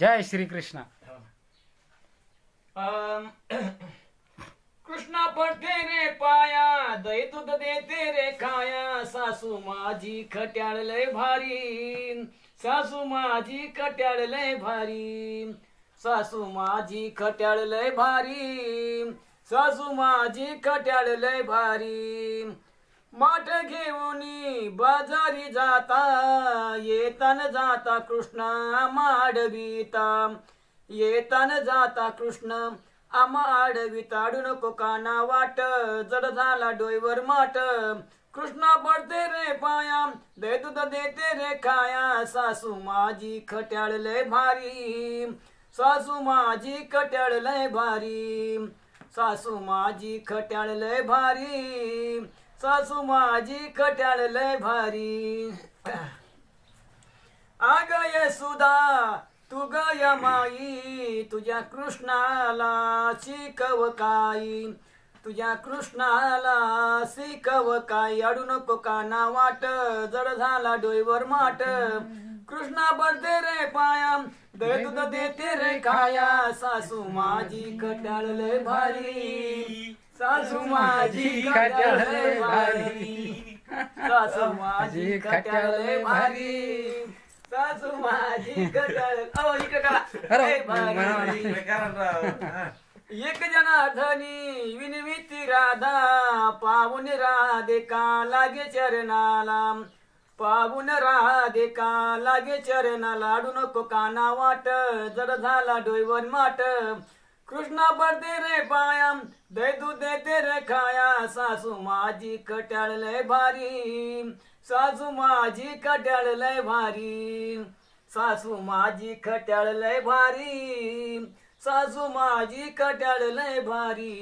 जय श्री कृष्ण. कृष्णा पडते रे पाया, दही दूध देते रे खाया, सासू माझी खट्याळ लय भारी, सासू माझी खट्याळ लय भारी, सासू माझी खट्याळ लय भारी, सासू माझी खट्याळ लय भारी. माठ घेऊनी बाजारी जाता, येताना जाता कृष्णा माडविता, येताना जाता कृष्ण आम्हा आडविता. आडू नको काना वाट, जड झाला डोईवर माट. कृष्णा पडते रे पाया, दे दूध देते रे खाया, सासू माझी खट्याळ लय भारी, सासू माझी खट्याळ लय भारी, सासू माझी खट्याळ लय भारी, सासू माझी खट्याळ लय भारी. आग येसुदा तू गय माई, तुझ्या कृष्णाला शिकव काही, तुझ्या कृष्णाला शिकव काही. अडू नको काना वाट, जड झाला डोईवर माट. कृष्णा पडते रे पाया, दही दूध देते रे खाया, सासू माझी खट्याळ लय भारी, सासू माझी खट्याळ लय भारी, सासू माझी खट्याळ लय भारी, सासू माझी खट्याळ. इकडे करा. लय भारी. एक जनार्दनी विनविती राधा, पावन राधे का लागे चरणाला, पावन राधे का लागे चरणाला. आडू नको काना वाट, जड झाला डोईवर माट. कृष्णा पडते रे पाया, दही दूध देते रे खाया, सासू माझी खट्याळ लय भारी, सासू माझी खट्याळ लय भारी, सासू माझी खट्याळ लय भारी, सासू माझी खट्याळ लय भारी.